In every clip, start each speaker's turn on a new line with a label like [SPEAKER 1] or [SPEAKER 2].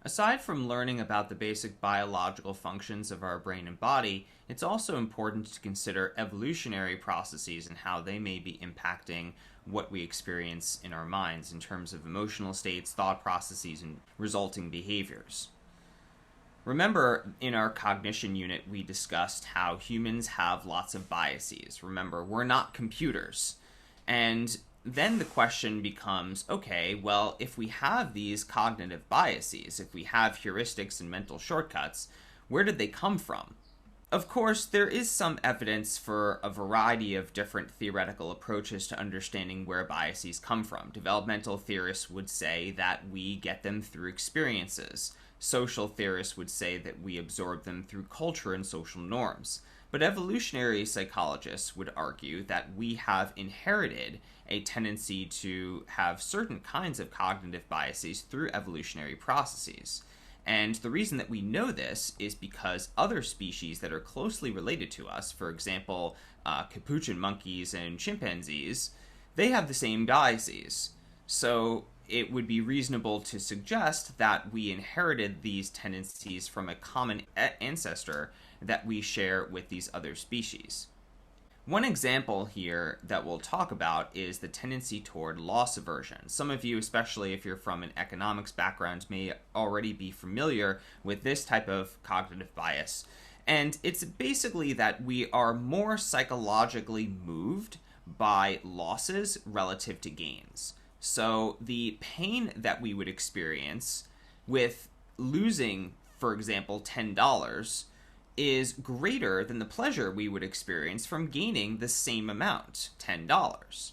[SPEAKER 1] Aside from learning about the basic biological functions of our brain and body, it's also important to consider evolutionary processes and how they may be impacting what we experience in our minds in terms of emotional states, thought processes, and resulting behaviors. Remember, in our cognition unit, we discussed how humans have lots of biases. Remember, we're not computers. And then the question becomes, okay, well, if we have these cognitive biases, if we have heuristics and mental shortcuts, where did they come from? Of course, there is some evidence for a variety of different theoretical approaches to understanding where biases come from. Developmental theorists would say that we get them through experiences. Social theorists would say that we absorb them through culture and social norms. But evolutionary psychologists would argue that we have inherited a tendency to have certain kinds of cognitive biases through evolutionary processes. And the reason that we know this is because other species that are closely related to us, for example, capuchin monkeys and chimpanzees, they have the same biases. So it would be reasonable to suggest that we inherited these tendencies from a common ancestor that we share with these other species. One example here that we'll talk about is the tendency toward loss aversion. Some of you, especially if you're from an economics background, may already be familiar with this type of cognitive bias. And it's basically that we are more psychologically moved by losses relative to gains. So the pain that we would experience with losing, for example, $10 is greater than the pleasure we would experience from gaining the same amount, $10.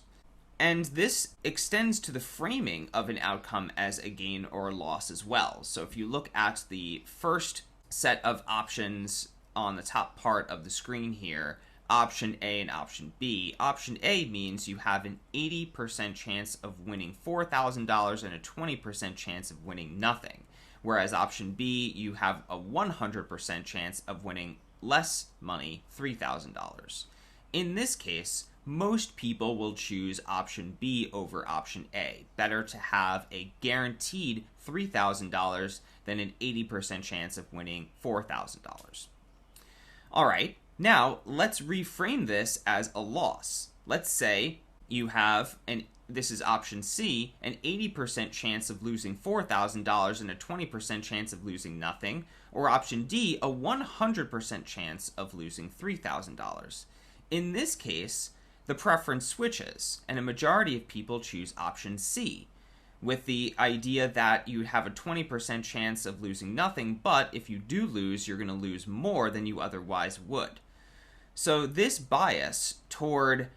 [SPEAKER 1] And this extends to the framing of an outcome as a gain or a loss as well. So if you look at the first set of options on the top part of the screen here, option A and option B. Option A means you have an 80% chance of winning $4,000 and a 20% chance of winning nothing. Whereas option B, you have a 100% chance of winning less money, $3,000. In this case, most people will choose option B over option A. Better to have a guaranteed $3,000 than an 80% chance of winning $4,000. All right, now let's reframe this as a loss. Let's say you have this is option C, an 80% chance of losing $4,000 and a 20% chance of losing nothing, or option D, a 100% chance of losing $3,000. In this case, the preference switches, and a majority of people choose option C, with the idea that you have a 20% chance of losing nothing, but if you do lose, you're going to lose more than you otherwise would. So this bias toward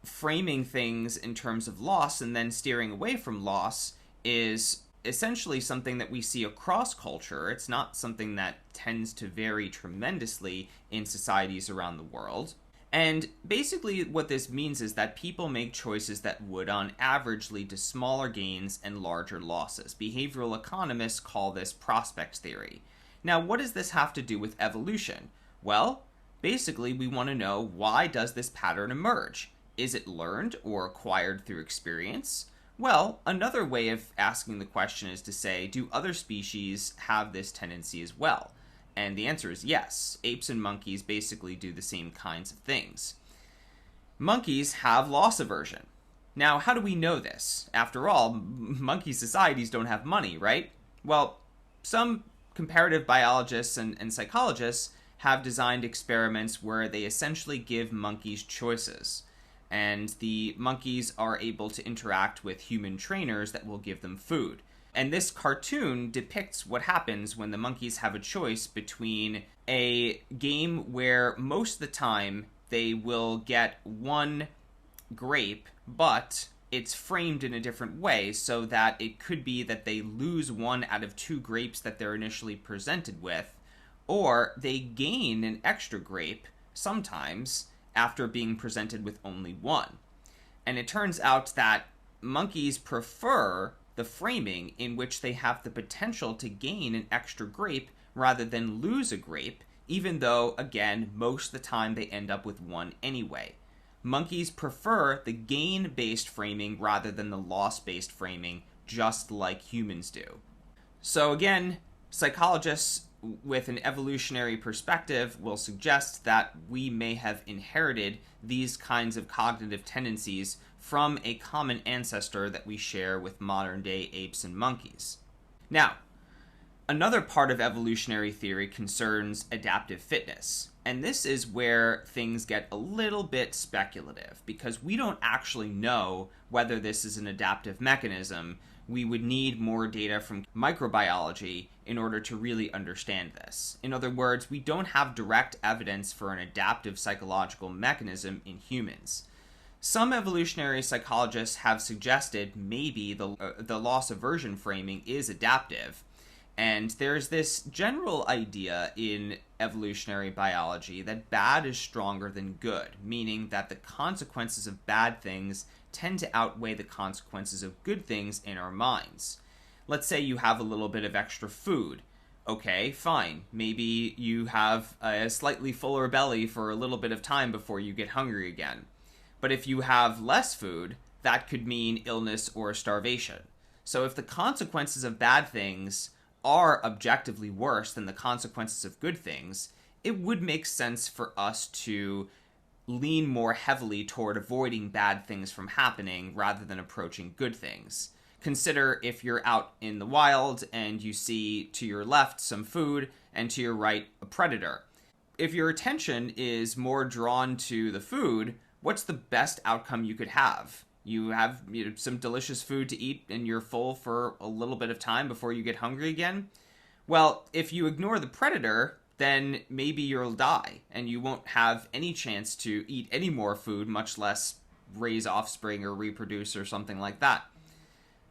[SPEAKER 1] framing things in terms of loss and then steering away from loss is essentially something that we see across culture. It's not something that tends to vary tremendously in societies around the world. And basically what this means is that people make choices that would on average lead to smaller gains and larger losses. Behavioral economists call this prospect theory. Now, what does this have to do with evolution? Well, basically we want to know, why does this pattern emerge? Is it learned or acquired through experience? Well, another way of asking the question is to say, do other species have this tendency as well? And the answer is yes. Apes and monkeys basically do the same kinds of things. Monkeys have loss aversion. Now, how do we know this? After all, monkey societies don't have money, right? Well, some comparative biologists and psychologists have designed experiments where they essentially give monkeys choices. And the monkeys are able to interact with human trainers that will give them food. And this cartoon depicts what happens when the monkeys have a choice between a game where most of the time they will get one grape, but it's framed in a different way so that it could be that they lose one out of two grapes that they're initially presented with, or they gain an extra grape sometimes after being presented with only one. And it turns out that monkeys prefer the framing in which they have the potential to gain an extra grape rather than lose a grape, even though, again, most of the time they end up with one anyway. Monkeys prefer the gain-based framing rather than the loss-based framing, just like humans do. So again, Psychologists with an evolutionary perspective will suggest that we may have inherited these kinds of cognitive tendencies from a common ancestor that we share with modern day apes and monkeys. Now, another part of evolutionary theory concerns adaptive fitness, and this is where things get a little bit speculative because we don't actually know whether this is an adaptive mechanism. We would need more data from microbiology in order to really understand this. In other words, we don't have direct evidence for an adaptive psychological mechanism in humans. Some evolutionary psychologists have suggested maybe the loss aversion framing is adaptive. And there's this general idea in evolutionary biology that bad is stronger than good, meaning that the consequences of bad things tend to outweigh the consequences of good things in our minds. Let's say you have a little bit of extra food. Okay, fine. Maybe you have a slightly fuller belly for a little bit of time before you get hungry again. But if you have less food, that could mean illness or starvation. So if the consequences of bad things are objectively worse than the consequences of good things, it would make sense for us to lean more heavily toward avoiding bad things from happening rather than approaching good things. Consider if you're out in the wild and you see to your left some food and to your right a predator. If your attention is more drawn to the food, what's the best outcome you could have? You have some delicious food to eat and you're full for a little bit of time before you get hungry again. Well, if you ignore the predator, then maybe you'll die and you won't have any chance to eat any more food, much less raise offspring or reproduce or something like that.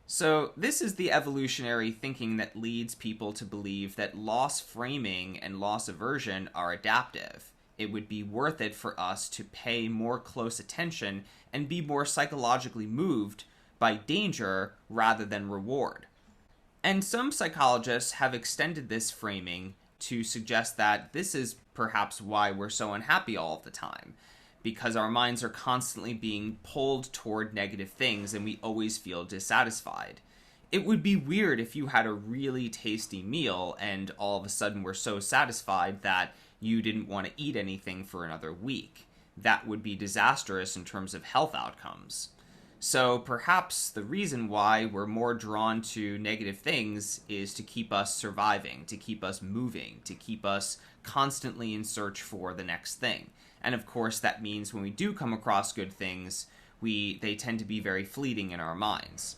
[SPEAKER 1] So this is the evolutionary thinking that leads people to believe that loss framing and loss aversion are adaptive. It would be worth it for us to pay more close attention and be more psychologically moved by danger rather than reward. And some psychologists have extended this framing to suggest that this is perhaps why we're so unhappy all of the time, because our minds are constantly being pulled toward negative things and we always feel dissatisfied. It would be weird if you had a really tasty meal and all of a sudden were so satisfied that you didn't want to eat anything for another week. That would be disastrous in terms of health outcomes. So perhaps the reason why we're more drawn to negative things is to keep us surviving, to keep us moving, to keep us constantly in search for the next thing. And of course that means when we do come across good things, they tend to be very fleeting in our minds.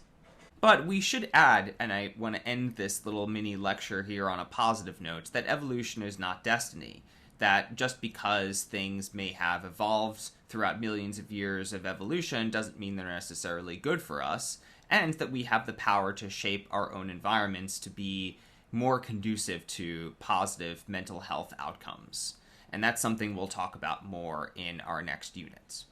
[SPEAKER 1] But we should add, and I want to end this little mini lecture here on a positive note, that evolution is not destiny. That just because things may have evolved throughout millions of years of evolution doesn't mean they're necessarily good for us, and that we have the power to shape our own environments to be more conducive to positive mental health outcomes. And that's something we'll talk about more in our next units.